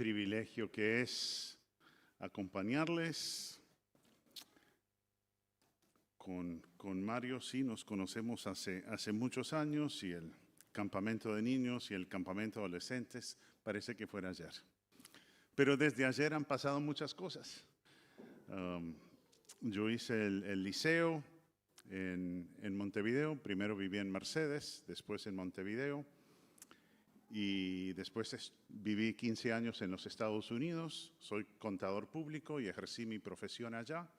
privilegio que es acompañarles. Con Mario sí nos conocemos hace muchos años y el campamento de niños y el campamento de adolescentes parece que fuera ayer. Pero desde ayer han pasado muchas cosas. Yo hice el liceo en Montevideo. Primero viví en Mercedes, después en Montevideo. Y después viví 15 años en los Estados Unidos. Soy contador público y ejercí mi profesión allá.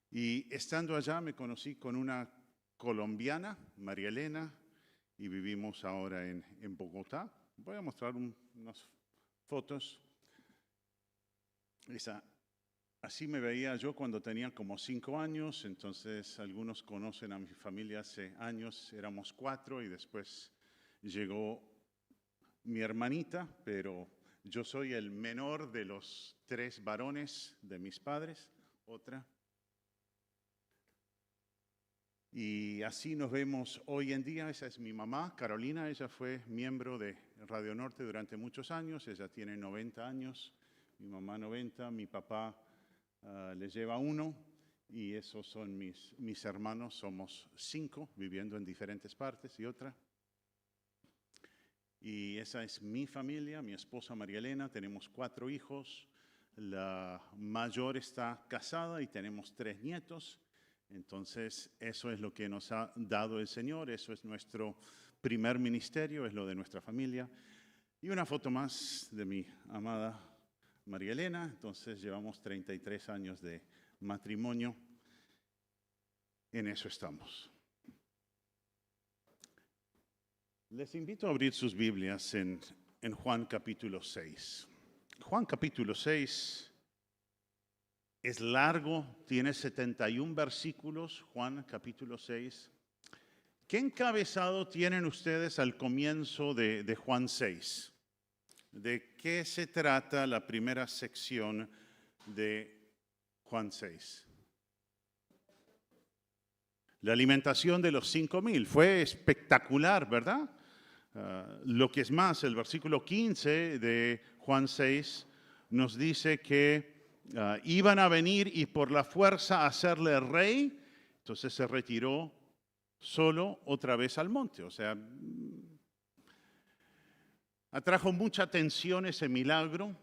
Y estando allá me conocí con una colombiana, María Elena, y vivimos ahora en Bogotá. Voy a mostrar unas fotos. Así me veía yo cuando tenía como 5 años, entonces algunos conocen a mi familia hace años, éramos 4 y después llegó mi hermanita, pero yo soy el menor de los 3 varones de mis padres, otra. Y así nos vemos hoy en día. Esa es mi mamá, Carolina. Ella fue miembro de Radio Norte durante muchos años. Ella tiene 90 años, mi mamá 90, mi papá le lleva 1 y esos son mis hermanos. Somos 5 viviendo en diferentes partes y otra. Y esa es mi familia, mi esposa María Elena. Tenemos 4 hijos. La mayor está casada y tenemos 3 nietos. Entonces, eso es lo que nos ha dado el Señor, eso es nuestro primer ministerio, es lo de nuestra familia. Y una foto más de mi amada María Elena. Entonces, llevamos 33 años de matrimonio. En eso estamos. Les invito a abrir sus Biblias en Juan capítulo 6. Juan capítulo 6 es largo, tiene 71 versículos, Juan capítulo 6. ¿Qué encabezado tienen ustedes al comienzo de Juan 6? ¿De qué se trata la primera sección de Juan 6? La alimentación de los 5,000 fue espectacular, ¿verdad? Lo que es más, el versículo 15 de Juan 6 nos dice que iban a venir y por la fuerza hacerle rey, entonces se retiró solo otra vez al monte. O sea, atrajo mucha atención ese milagro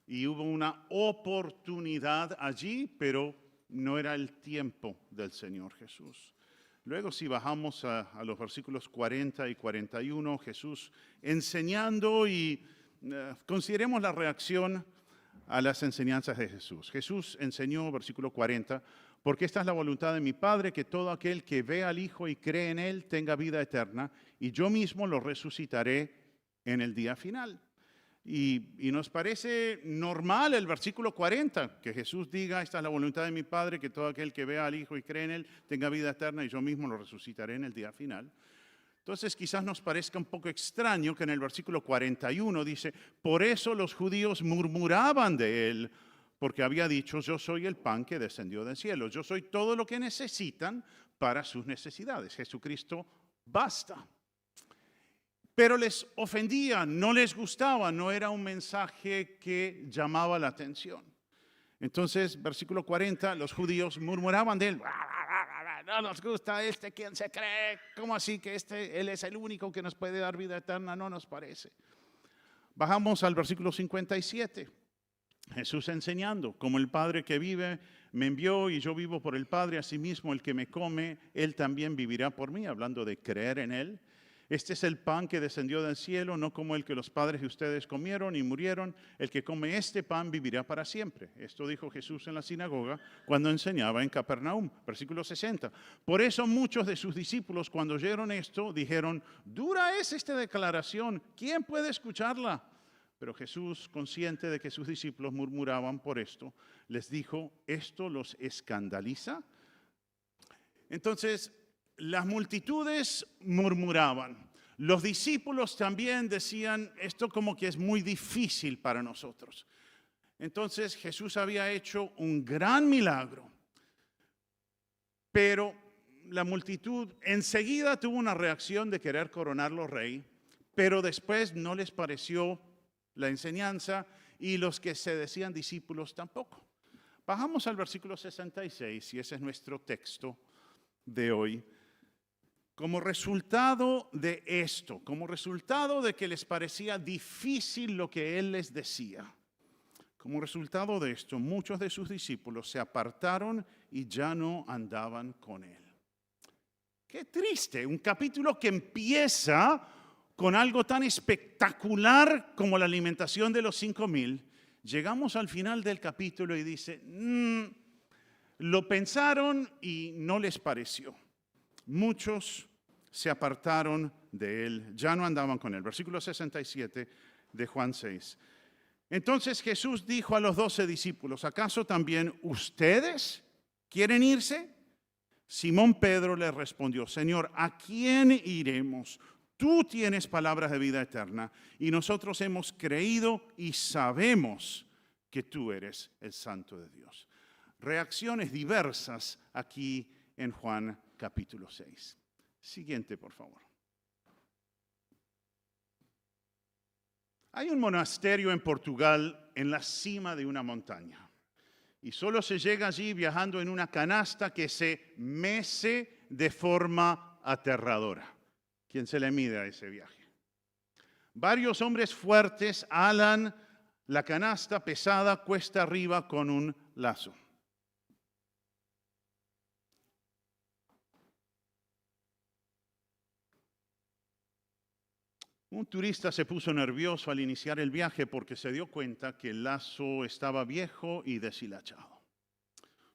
y hubo una oportunidad allí, pero no era el tiempo del Señor Jesús. Luego, si bajamos a los versículos 40 y 41, Jesús enseñando y consideremos la reacción a las enseñanzas de Jesús. Jesús enseñó, versículo 40, porque esta es la voluntad de mi Padre, que todo aquel que ve al Hijo y cree en Él tenga vida eterna, y yo mismo lo resucitaré en el día final. Y nos parece normal el versículo 40, que Jesús diga, esta es la voluntad de mi Padre, que todo aquel que vea al Hijo y cree en Él tenga vida eterna, y yo mismo lo resucitaré en el día final. Entonces quizás nos parezca un poco extraño que en el versículo 41 dice, por eso los judíos murmuraban de él, porque había dicho, yo soy el pan que descendió del cielo, yo soy todo lo que necesitan para sus necesidades. Jesucristo basta. Pero les ofendía, no les gustaba, no era un mensaje que llamaba la atención. Entonces, versículo 40, los judíos murmuraban de él. No nos gusta ¿quién se cree? ¿Cómo así que él es el único que nos puede dar vida eterna? No nos parece. Bajamos al versículo 57. Jesús enseñando, como el Padre que vive me envió y yo vivo por el Padre, asimismo el que me come, él también vivirá por mí, hablando de creer en él. Este es el pan que descendió del cielo, no como el que los padres de ustedes comieron y murieron. El que come este pan vivirá para siempre. Esto dijo Jesús en la sinagoga cuando enseñaba en Capernaum. Versículo 60. Por eso muchos de sus discípulos, cuando oyeron esto, dijeron, dura es esta declaración, ¿quién puede escucharla? Pero Jesús, consciente de que sus discípulos murmuraban por esto, les dijo, ¿esto los escandaliza? Entonces, las multitudes murmuraban. Los discípulos también decían, esto como que es muy difícil para nosotros. Entonces Jesús había hecho un gran milagro, pero la multitud enseguida tuvo una reacción de querer coronarlo rey, pero después no les pareció la enseñanza, y los que se decían discípulos tampoco. Bajamos al versículo 66, y ese es nuestro texto de hoy. Como resultado de esto, como resultado de que les parecía difícil lo que él les decía, como resultado de esto, muchos de sus discípulos se apartaron y ya no andaban con él. Qué triste, un capítulo que empieza con algo tan espectacular como la alimentación de los 5,000. Llegamos al final del capítulo y dice, lo pensaron y no les pareció. Muchos se apartaron de él, ya no andaban con él. Versículo 67 de Juan 6. Entonces Jesús dijo a los 12 discípulos, ¿acaso también ustedes quieren irse? Simón Pedro le respondió, Señor, ¿a quién iremos? Tú tienes palabras de vida eterna y nosotros hemos creído y sabemos que tú eres el Santo de Dios. Reacciones diversas aquí en Juan capítulo 6. Siguiente, por favor. Hay un monasterio en Portugal en la cima de una montaña y solo se llega allí viajando en una canasta que se mece de forma aterradora. ¿Quién se le mide a ese viaje? Varios hombres fuertes alan la canasta pesada cuesta arriba con un lazo. Un turista se puso nervioso al iniciar el viaje porque se dio cuenta que el lazo estaba viejo y deshilachado.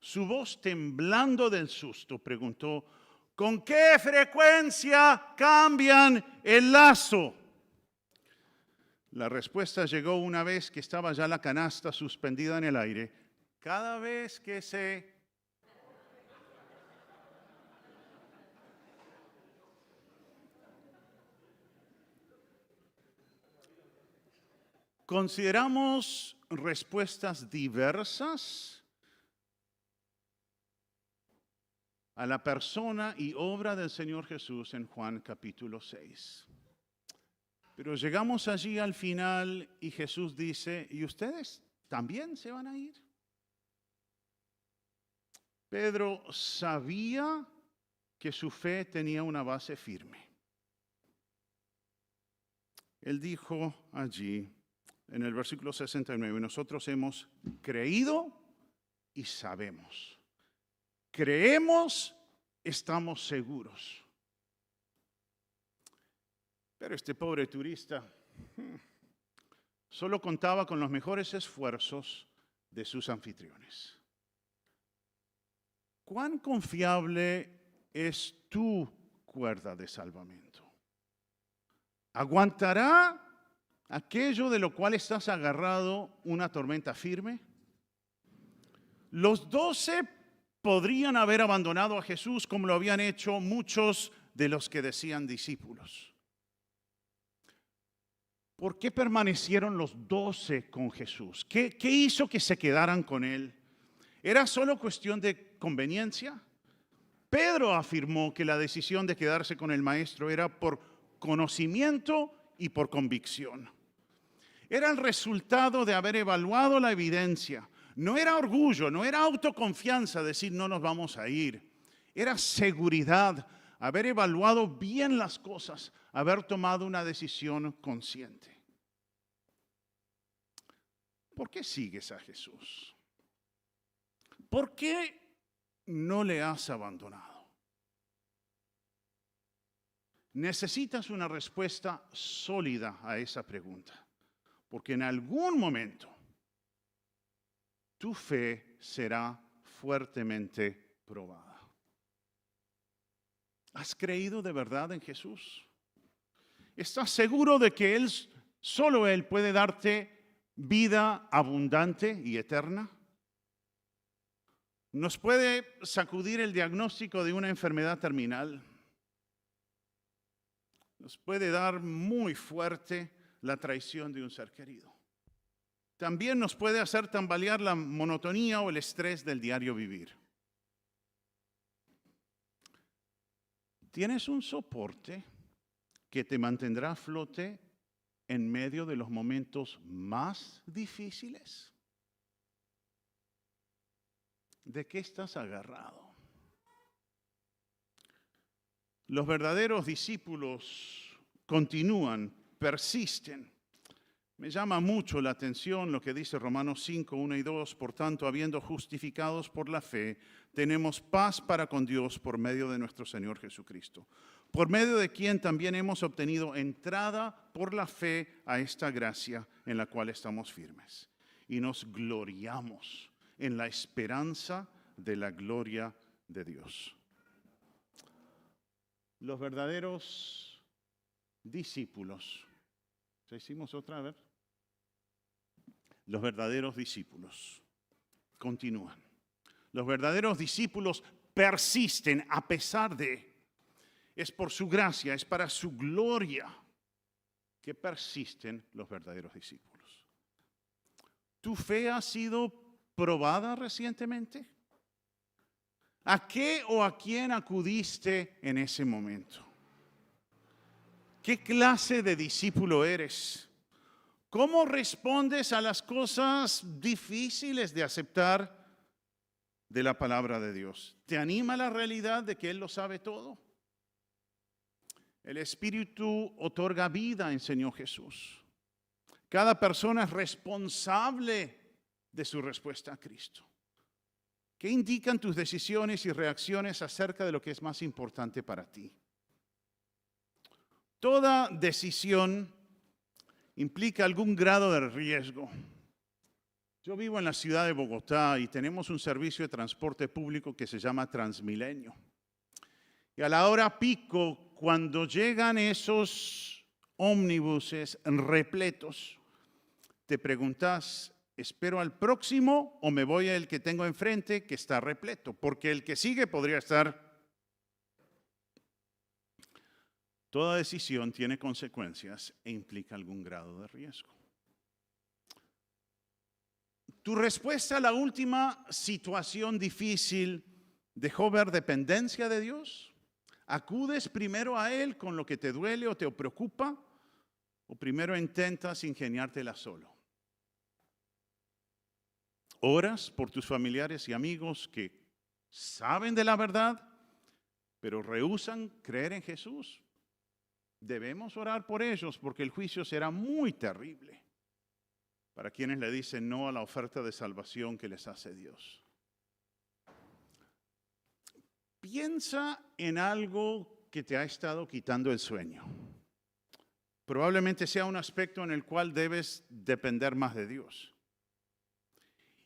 Su voz, temblando del susto, preguntó, ¿con qué frecuencia cambian el lazo? La respuesta llegó una vez que estaba ya la canasta suspendida en el aire. Cada vez que se... Consideramos respuestas diversas a la persona y obra del Señor Jesús en Juan capítulo 6. Pero llegamos allí al final y Jesús dice, ¿y ustedes también se van a ir? Pedro sabía que su fe tenía una base firme. Él dijo allí, en el versículo 69, nosotros hemos creído y sabemos. Creemos, estamos seguros. Pero este pobre turista solo contaba con los mejores esfuerzos de sus anfitriones. ¿Cuán confiable es tu cuerda de salvamento? ¿Aguantará aquello de lo cual estás agarrado una tormenta firme? Los 12 podrían haber abandonado a Jesús como lo habían hecho muchos de los que decían discípulos. ¿Por qué permanecieron los 12 con Jesús? ¿Qué hizo que se quedaran con él? ¿Era solo cuestión de conveniencia? Pedro afirmó que la decisión de quedarse con el maestro era por conocimiento y por convicción. Era el resultado de haber evaluado la evidencia. No era orgullo, no era autoconfianza decir no nos vamos a ir. Era seguridad, haber evaluado bien las cosas, haber tomado una decisión consciente. ¿Por qué sigues a Jesús? ¿Por qué no le has abandonado? Necesitas una respuesta sólida a esa pregunta, porque en algún momento tu fe será fuertemente probada. ¿Has creído de verdad en Jesús? ¿Estás seguro de que solo Él puede darte vida abundante y eterna? ¿Nos puede sacudir el diagnóstico de una enfermedad terminal? Nos puede dar muy fuerte la traición de un ser querido. También nos puede hacer tambalear la monotonía o el estrés del diario vivir. ¿Tienes un soporte que te mantendrá a flote en medio de los momentos más difíciles? ¿De qué estás agarrado? Los verdaderos discípulos continúan, persisten. Me llama mucho la atención lo que dice Romanos 5, 1 y 2. Por tanto, habiendo justificados por la fe, tenemos paz para con Dios por medio de nuestro Señor Jesucristo, por medio de quien también hemos obtenido entrada por la fe a esta gracia en la cual estamos firmes. Y nos gloriamos en la esperanza de la gloria de Dios. Los verdaderos discípulos. ¿Ya hicimos otra vez? Los verdaderos discípulos continúan. Los verdaderos discípulos persisten a pesar de. Es por su gracia, es para su gloria que persisten los verdaderos discípulos. ¿Tu fe ha sido probada recientemente? ¿A qué o a quién acudiste en ese momento? ¿Qué clase de discípulo eres? ¿Cómo respondes a las cosas difíciles de aceptar de la palabra de Dios? ¿Te anima la realidad de que Él lo sabe todo? El Espíritu otorga vida, enseñó Jesús. Cada persona es responsable de su respuesta a Cristo. ¿Qué indican tus decisiones y reacciones acerca de lo que es más importante para ti? Toda decisión implica algún grado de riesgo. Yo vivo en la ciudad de Bogotá y tenemos un servicio de transporte público que se llama Transmilenio. Y a la hora pico, cuando llegan esos ómnibuses repletos, te preguntas, ¿espero al próximo o me voy al que tengo enfrente que está repleto? Porque el que sigue podría estar. Toda decisión tiene consecuencias e implica algún grado de riesgo. Tu respuesta a la última situación difícil dejó ver dependencia de Dios. ¿Acudes primero a Él con lo que te duele o te preocupa? ¿O primero intentas ingeniártela solo? ¿Oras por tus familiares y amigos que saben de la verdad, pero rehúsan creer en Jesús? Debemos orar por ellos porque el juicio será muy terrible para quienes le dicen no a la oferta de salvación que les hace Dios. Piensa en algo que te ha estado quitando el sueño. Probablemente sea un aspecto en el cual debes depender más de Dios.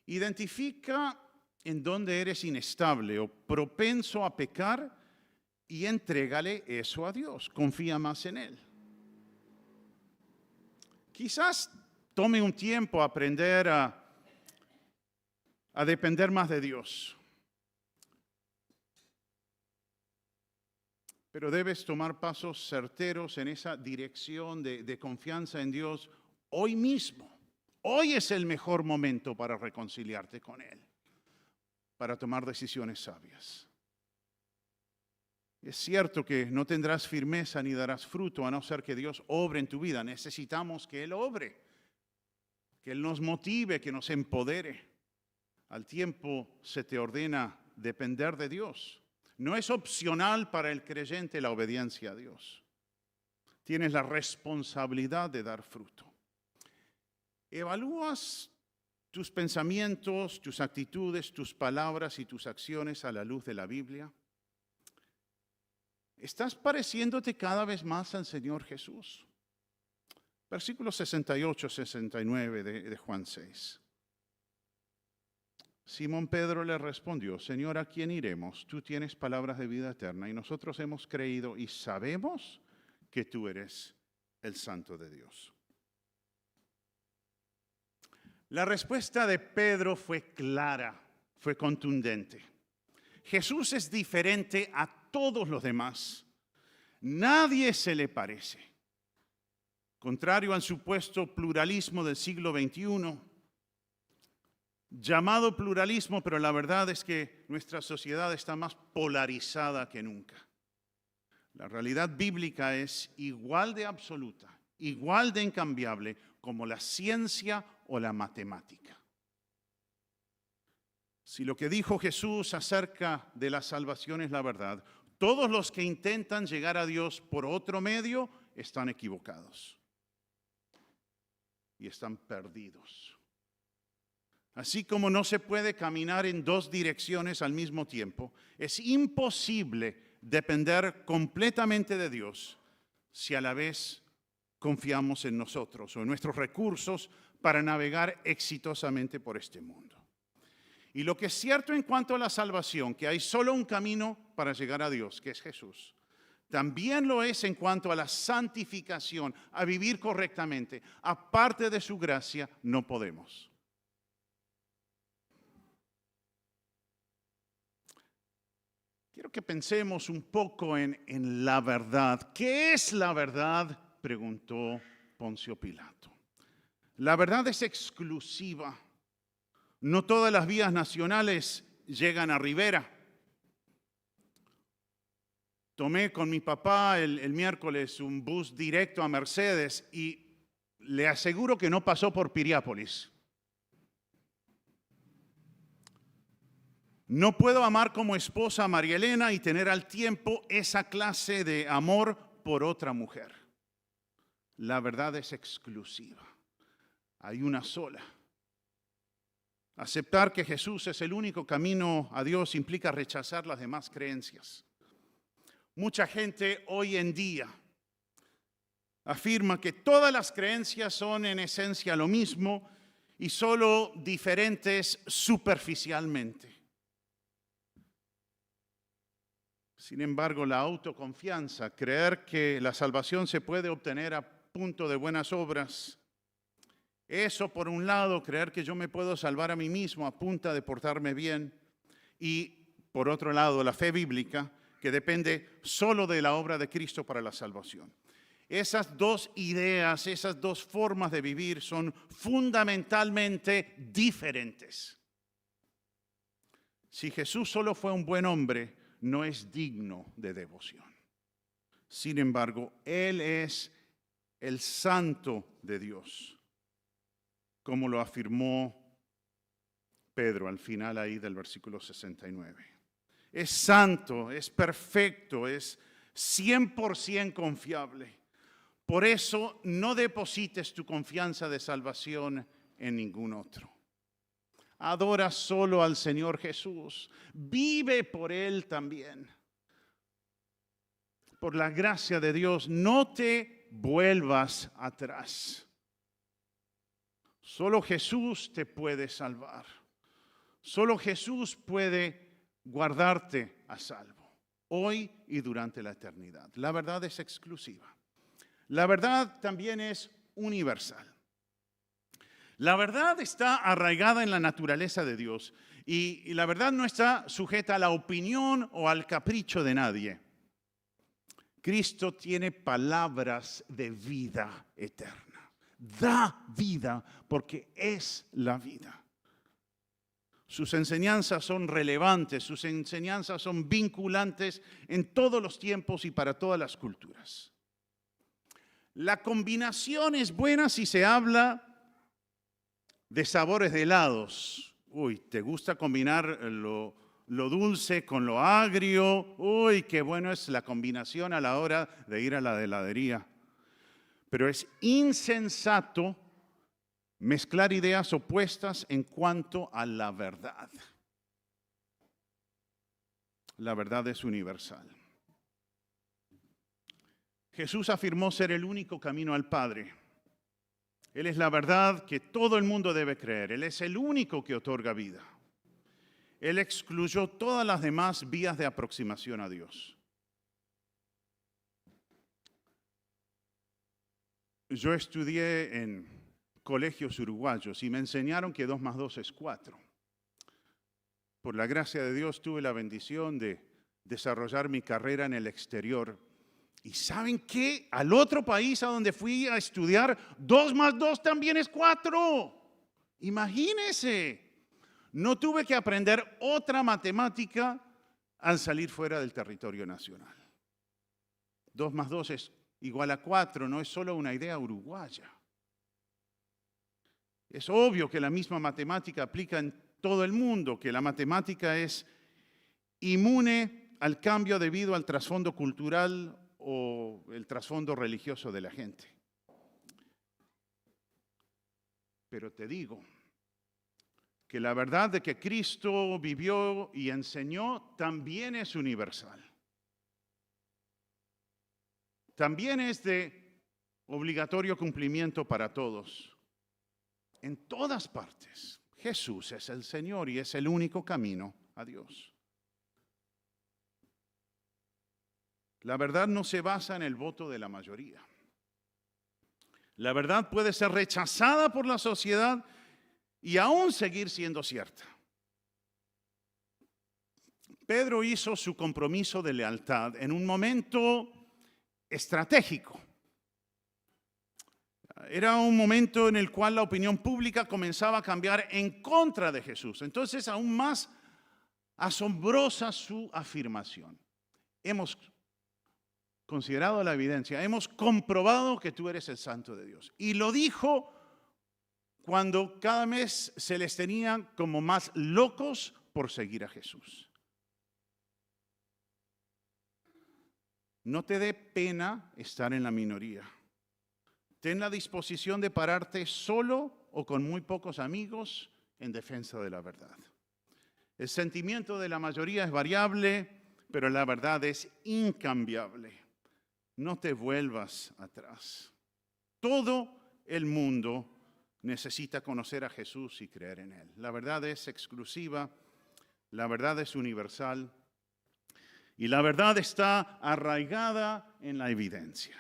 Identifica en dónde eres inestable o propenso a pecar y entrégale eso a Dios. Confía más en Él. Quizás tome un tiempo aprender a depender más de Dios. Pero debes tomar pasos certeros en esa dirección de confianza en Dios hoy mismo. Hoy es el mejor momento para reconciliarte con Él, para tomar decisiones sabias. Es cierto que no tendrás firmeza ni darás fruto a no ser que Dios obre en tu vida. Necesitamos que Él obre, que Él nos motive, que nos empodere. Al tiempo se te ordena depender de Dios. No es opcional para el creyente la obediencia a Dios. Tienes la responsabilidad de dar fruto. ¿Evalúas tus pensamientos, tus actitudes, tus palabras y tus acciones a la luz de la Biblia? ¿Estás pareciéndote cada vez más al Señor Jesús? Versículos 68, 69 de Juan 6. Simón Pedro le respondió, Señor, ¿a quién iremos? Tú tienes palabras de vida eterna y nosotros hemos creído y sabemos que tú eres el Santo de Dios. La respuesta de Pedro fue clara, fue contundente. Jesús es diferente a todos los demás. Nadie se le parece. Contrario al supuesto pluralismo del siglo XXI, llamado pluralismo, pero la verdad es que nuestra sociedad está más polarizada que nunca. La realidad bíblica es igual de absoluta, igual de incambiable como la ciencia o la matemática. Si lo que dijo Jesús acerca de la salvación es la verdad, todos los que intentan llegar a Dios por otro medio están equivocados y están perdidos. Así como no se puede caminar en dos direcciones al mismo tiempo, es imposible depender completamente de Dios si a la vez confiamos en nosotros o en nuestros recursos para navegar exitosamente por este mundo. Y lo que es cierto en cuanto a la salvación, que hay solo un camino para llegar a Dios, que es Jesús, también lo es en cuanto a la santificación, a vivir correctamente. Aparte de su gracia, no podemos. Quiero que pensemos un poco en la verdad. ¿Qué es la verdad?, preguntó Poncio Pilato. La verdad es exclusiva. No todas las vías nacionales llegan a Rivera. Tomé con mi papá el miércoles un bus directo a Mercedes y le aseguro que no pasó por Piriápolis. No puedo amar como esposa a María Elena y tener al tiempo esa clase de amor por otra mujer. La verdad es exclusiva. Hay una sola. Aceptar que Jesús es el único camino a Dios implica rechazar las demás creencias. Mucha gente hoy en día afirma que todas las creencias son en esencia lo mismo y solo diferentes superficialmente. Sin embargo, la autoconfianza, creer que la salvación se puede obtener a punto de buenas obras, eso por un lado, creer que yo me puedo salvar a mí mismo a punta de portarme bien, y por otro lado, la fe bíblica, que depende solo de la obra de Cristo para la salvación. Esas dos ideas, esas dos formas de vivir son fundamentalmente diferentes. Si Jesús solo fue un buen hombre, no es digno de devoción. Sin embargo, Él es el santo de Dios, como lo afirmó Pedro al final ahí del versículo 69. Es santo, es perfecto, es 100% confiable. Por eso no deposites tu confianza de salvación en ningún otro. Adora solo al Señor Jesús. Vive por Él también. Por la gracia de Dios, no te vuelvas atrás. Solo Jesús te puede salvar. Solo Jesús puede guardarte a salvo, hoy y durante la eternidad. La verdad es exclusiva. La verdad también es universal. La verdad está arraigada en la naturaleza de Dios y la verdad no está sujeta a la opinión o al capricho de nadie. Cristo tiene palabras de vida eterna. Da vida porque es la vida. Sus enseñanzas son relevantes, sus enseñanzas son vinculantes en todos los tiempos y para todas las culturas. La combinación es buena si se habla de sabores de helados. Uy, ¿te gusta combinar lo dulce con lo agrio? Uy, qué bueno es la combinación a la hora de ir a la heladería. Pero es insensato mezclar ideas opuestas en cuanto a la verdad. La verdad es universal. Jesús afirmó ser el único camino al Padre. Él es la verdad que todo el mundo debe creer. Él es el único que otorga vida. Él excluyó todas las demás vías de aproximación a Dios. Yo estudié en colegios uruguayos y me enseñaron que 2 más 2 es 4. Por la gracia de Dios tuve la bendición de desarrollar mi carrera en el exterior. ¿Y saben qué? Al otro país a donde fui a estudiar, 2 más 2 también es 4. Imagínense. No tuve que aprender otra matemática al salir fuera del territorio nacional. 2 más 2 es igual a 4 no es solo una idea uruguaya. Es obvio que la misma matemática aplica en todo el mundo, que la matemática es inmune al cambio debido al trasfondo cultural o el trasfondo religioso de la gente. Pero te digo que la verdad de que Cristo vivió y enseñó también es universal. También es de obligatorio cumplimiento para todos. En todas partes, Jesús es el Señor y es el único camino a Dios. La verdad no se basa en el voto de la mayoría. La verdad puede ser rechazada por la sociedad y aún seguir siendo cierta. Pedro hizo su compromiso de lealtad en un momento estratégico. Era un momento en el cual la opinión pública comenzaba a cambiar en contra de Jesús. Entonces, aún más asombrosa su afirmación. Hemos considerado la evidencia, hemos comprobado que tú eres el Santo de Dios. Y lo dijo cuando cada mes se les tenía como más locos por seguir a Jesús. No te dé pena estar en la minoría. Ten la disposición de pararte solo o con muy pocos amigos en defensa de la verdad. El sentimiento de la mayoría es variable, pero la verdad es incambiable. No te vuelvas atrás. Todo el mundo necesita conocer a Jesús y creer en Él. La verdad es exclusiva, la verdad es universal y la verdad está arraigada en la evidencia.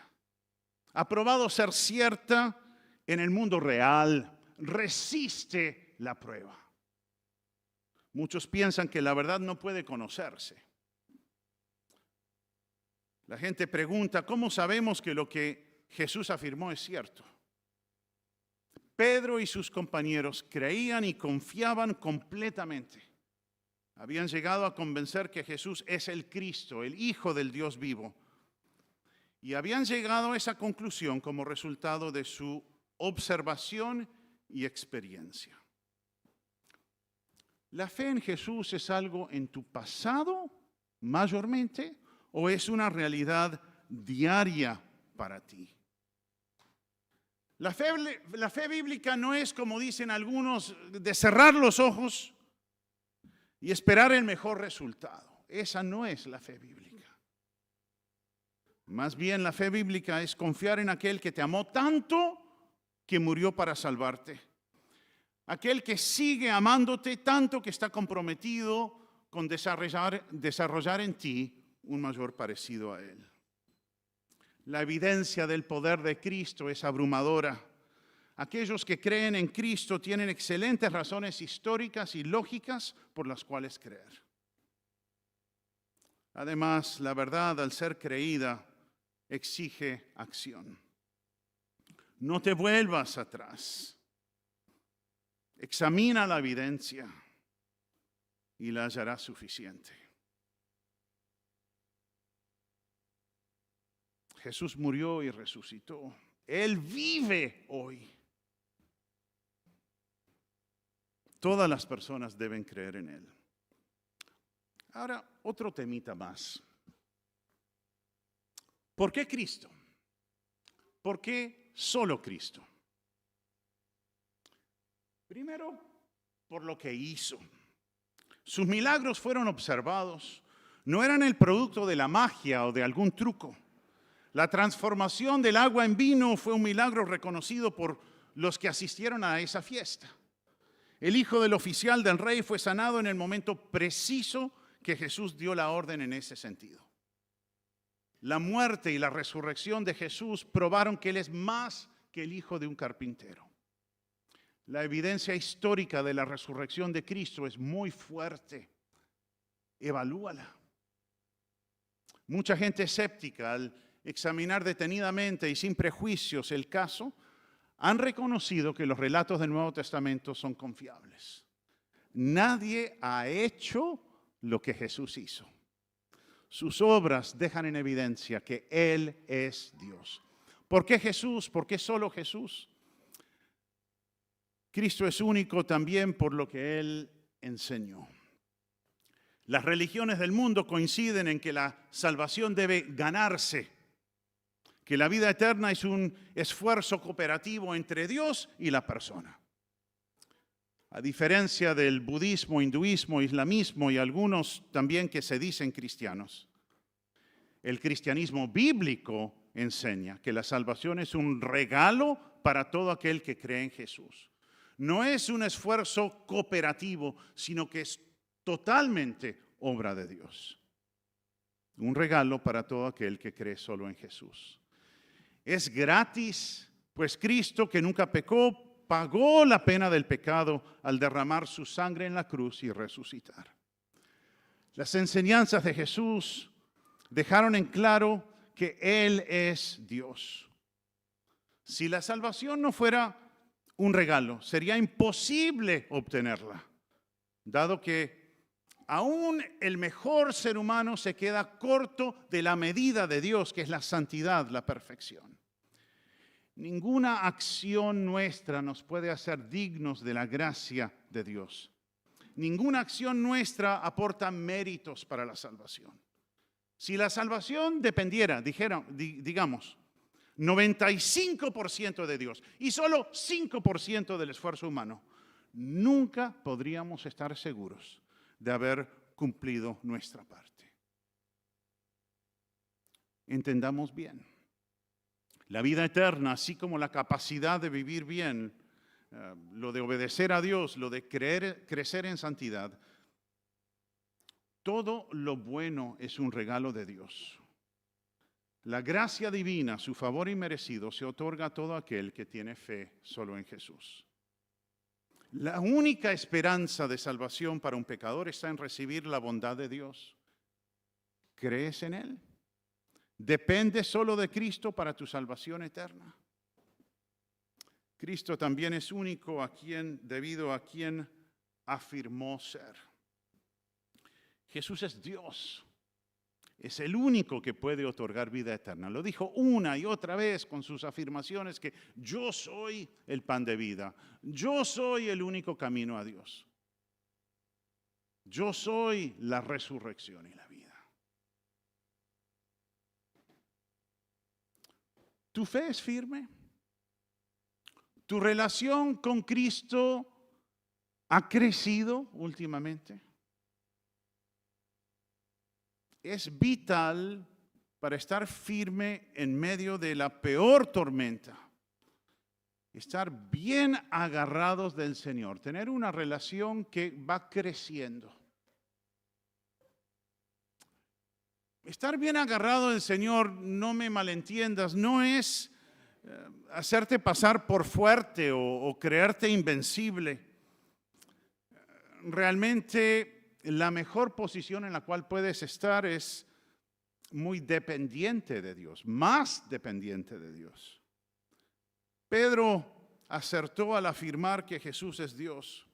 Ha probado ser cierta en el mundo real, resiste la prueba. Muchos piensan que la verdad no puede conocerse. La gente pregunta, ¿cómo sabemos que lo que Jesús afirmó es cierto? Pedro y sus compañeros creían y confiaban completamente. Habían llegado a convencer que Jesús es el Cristo, el Hijo del Dios vivo. Y habían llegado a esa conclusión como resultado de su observación y experiencia. ¿La fe en Jesús es algo en tu pasado mayormente o es una realidad diaria para ti? La fe bíblica no es, como dicen algunos, de cerrar los ojos y esperar el mejor resultado. Esa no es la fe bíblica. Más bien la fe bíblica es confiar en aquel que te amó tanto que murió para salvarte. Aquel que sigue amándote tanto que está comprometido con desarrollar en ti un mayor parecido a Él. La evidencia del poder de Cristo es abrumadora. Aquellos que creen en Cristo tienen excelentes razones históricas y lógicas por las cuales creer. Además, la verdad, al ser creída, exige acción. No te vuelvas atrás. Examina la evidencia y la hallarás suficiente. Jesús murió y resucitó. Él vive hoy. Todas las personas deben creer en Él. Ahora, otro temita más. ¿Por qué Cristo? ¿Por qué solo Cristo? Primero, por lo que hizo. Sus milagros fueron observados. No eran el producto de la magia o de algún truco. La transformación del agua en vino fue un milagro reconocido por los que asistieron a esa fiesta. El hijo del oficial del rey fue sanado en el momento preciso que Jesús dio la orden en ese sentido. La muerte y la resurrección de Jesús probaron que Él es más que el hijo de un carpintero. La evidencia histórica de la resurrección de Cristo es muy fuerte. Evalúala. Mucha gente escéptica, al examinar detenidamente y sin prejuicios el caso, han reconocido que los relatos del Nuevo Testamento son confiables. Nadie ha hecho lo que Jesús hizo. Sus obras dejan en evidencia que Él es Dios. ¿Por qué Jesús? ¿Por qué solo Jesús? Cristo es único también por lo que Él enseñó. Las religiones del mundo coinciden en que la salvación debe ganarse, que la vida eterna es un esfuerzo cooperativo entre Dios y la persona. A diferencia del budismo, hinduismo, islamismo y algunos también que se dicen cristianos, el cristianismo bíblico enseña que la salvación es un regalo para todo aquel que cree en Jesús. No es un esfuerzo cooperativo, sino que es totalmente obra de Dios. Un regalo para todo aquel que cree solo en Jesús. Es gratis, pues Cristo, que nunca pecó, pagó la pena del pecado al derramar su sangre en la cruz y resucitar. Las enseñanzas de Jesús dejaron en claro que Él es Dios. Si la salvación no fuera un regalo, sería imposible obtenerla, dado que aún el mejor ser humano se queda corto de la medida de Dios, que es la santidad, la perfección. Ninguna acción nuestra nos puede hacer dignos de la gracia de Dios. Ninguna acción nuestra aporta méritos para la salvación. Si la salvación dependiera, digamos, 95% de Dios y solo 5% del esfuerzo humano, nunca podríamos estar seguros de haber cumplido nuestra parte. Entendamos bien. La vida eterna, así como la capacidad de vivir bien, lo de obedecer a Dios, lo de crecer en santidad, todo lo bueno es un regalo de Dios. La gracia divina, su favor inmerecido, se otorga a todo aquel que tiene fe solo en Jesús. La única esperanza de salvación para un pecador está en recibir la bondad de Dios. ¿Crees en Él? ¿Depende solo de Cristo para tu salvación eterna? Cristo también es único debido a quien afirmó ser. Jesús es Dios. Es el único que puede otorgar vida eterna. Lo dijo una y otra vez con sus afirmaciones que yo soy el pan de vida. Yo soy el único camino a Dios. Yo soy la resurrección y la vida. ¿Tu fe es firme? ¿Tu relación con Cristo ha crecido últimamente? Es vital para estar firme en medio de la peor tormenta. Estar bien agarrados del Señor, tener una relación que va creciendo. Estar bien agarrado del Señor, no me malentiendas, no es hacerte pasar por fuerte o creerte invencible. Realmente la mejor posición en la cual puedes estar es muy dependiente de Dios, más dependiente de Dios. Pedro acertó al afirmar que Jesús es Dios,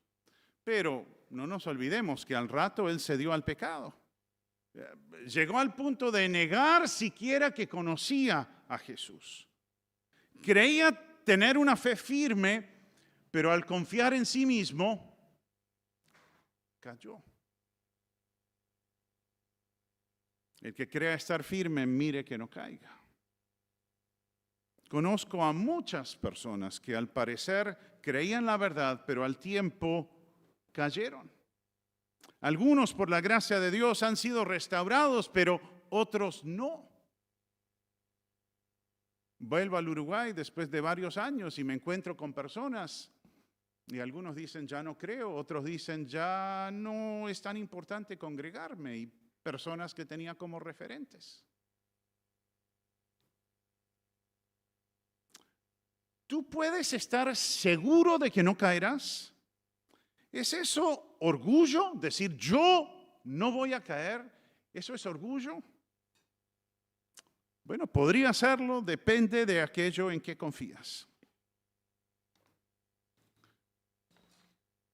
pero no nos olvidemos que al rato él cedió al pecado. Llegó al punto de negar siquiera que conocía a Jesús. Creía tener una fe firme, pero al confiar en sí mismo, cayó. El que crea estar firme, mire que no caiga. Conozco a muchas personas que al parecer creían la verdad, pero al tiempo cayeron. Algunos, por la gracia de Dios, han sido restaurados, pero otros no. Vuelvo al Uruguay después de varios años y me encuentro con personas y algunos dicen ya no creo, otros dicen ya no es tan importante congregarme, y personas que tenía como referentes. ¿Tú puedes estar seguro de que no caerás? ¿Es eso orgullo? Decir yo no voy a caer, ¿eso es orgullo? Bueno, podría serlo, depende de aquello en que confías.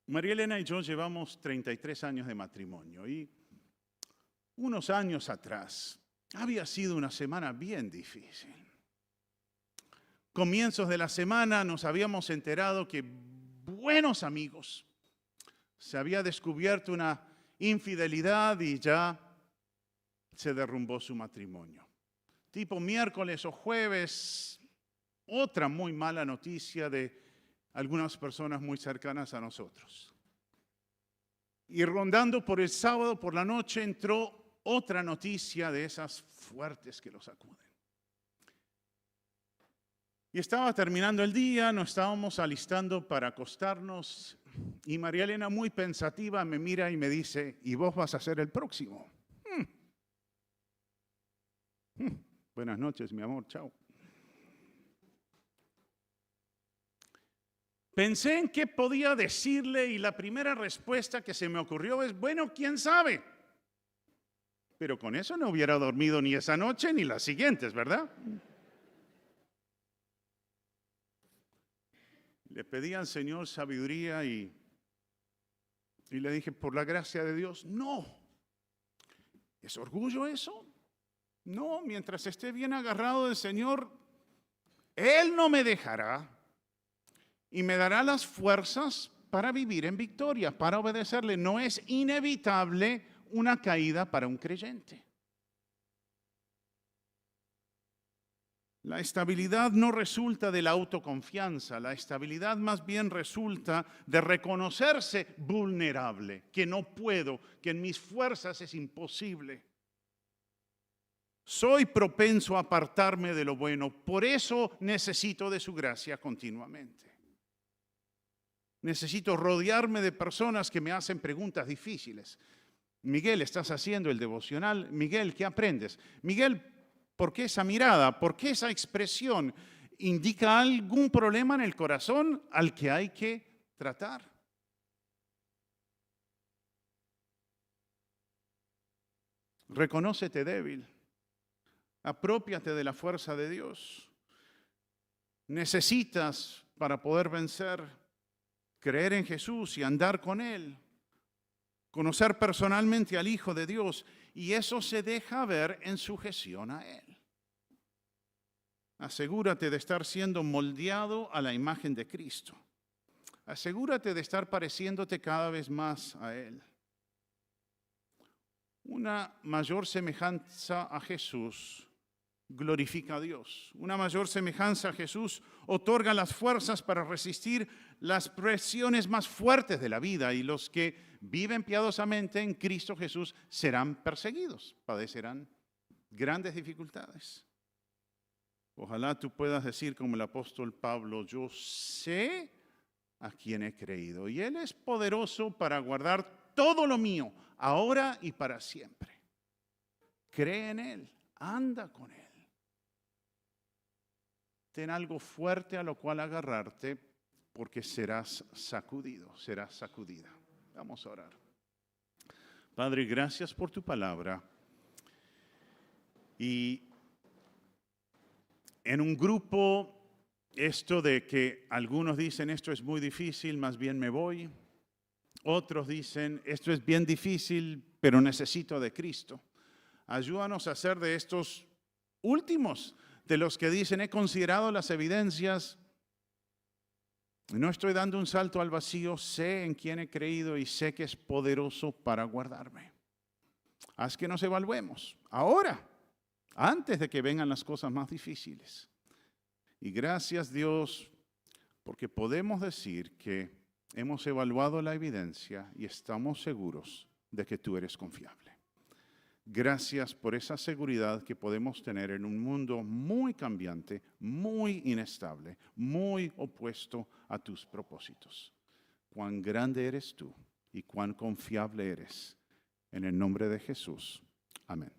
María Elena y yo llevamos 33 años de matrimonio y unos años atrás, había sido una semana bien difícil. Comienzos de la semana nos habíamos enterado que buenos amigos se había descubierto una infidelidad y ya se derrumbó su matrimonio. Tipo miércoles o jueves, otra muy mala noticia de algunas personas muy cercanas a nosotros. Y rondando por el sábado por la noche entró otra noticia de esas fuertes que lo sacuden. Y estaba terminando el día, nos estábamos alistando para acostarnos y María Elena, muy pensativa, me mira y me dice, ¿y vos vas a ser el próximo? Buenas noches, mi amor, chao. Pensé en qué podía decirle y la primera respuesta que se me ocurrió es, bueno, ¿quién sabe? Pero con eso no hubiera dormido ni esa noche ni las siguientes, ¿verdad? Le pedí al Señor sabiduría y le dije, por la gracia de Dios, no. ¿Es orgullo eso? No, mientras esté bien agarrado del Señor, Él no me dejará y me dará las fuerzas para vivir en victoria, para obedecerle. No es inevitable una caída para un creyente. La estabilidad no resulta de la autoconfianza, la estabilidad más bien resulta de reconocerse vulnerable, que no puedo, que en mis fuerzas es imposible. Soy propenso a apartarme de lo bueno, por eso necesito de su gracia continuamente. Necesito rodearme de personas que me hacen preguntas difíciles. Miguel, ¿estás haciendo el devocional? Miguel, ¿qué aprendes? Miguel, ¿por qué esa mirada? ¿Por qué esa expresión? ¿Indica algún problema en el corazón al que hay que tratar? Reconócete débil. Apropiate de la fuerza de Dios. Necesitas, para poder vencer, creer en Jesús y andar con Él. Conocer personalmente al Hijo de Dios. Y eso se deja ver en sujeción a Él. Asegúrate de estar siendo moldeado a la imagen de Cristo. Asegúrate de estar pareciéndote cada vez más a Él. Una mayor semejanza a Jesús glorifica a Dios. Una mayor semejanza a Jesús otorga las fuerzas para resistir las presiones más fuertes de la vida, y los que viven piadosamente en Cristo Jesús serán perseguidos, padecerán grandes dificultades. Ojalá tú puedas decir como el apóstol Pablo, yo sé a quién he creído y Él es poderoso para guardar todo lo mío, ahora y para siempre. Cree en Él, anda con Él. Ten algo fuerte a lo cual agarrarte, porque serás sacudido, serás sacudida. Vamos a orar. Padre, gracias por tu palabra. Y en un grupo, esto de que algunos dicen esto es muy difícil, más bien me voy. Otros dicen esto es bien difícil, pero necesito de Cristo. Ayúdanos a ser de estos últimos, de los que dicen he considerado las evidencias, no estoy dando un salto al vacío, sé en quién he creído y sé que es poderoso para guardarme. Haz que nos evaluemos ahora, antes de que vengan las cosas más difíciles. Y gracias Dios, porque podemos decir que hemos evaluado la evidencia y estamos seguros de que tú eres confiable. Gracias por esa seguridad que podemos tener en un mundo muy cambiante, muy inestable, muy opuesto a tus propósitos. Cuán grande eres tú y cuán confiable eres. En el nombre de Jesús. Amén.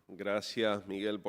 Gracias, Miguel, por la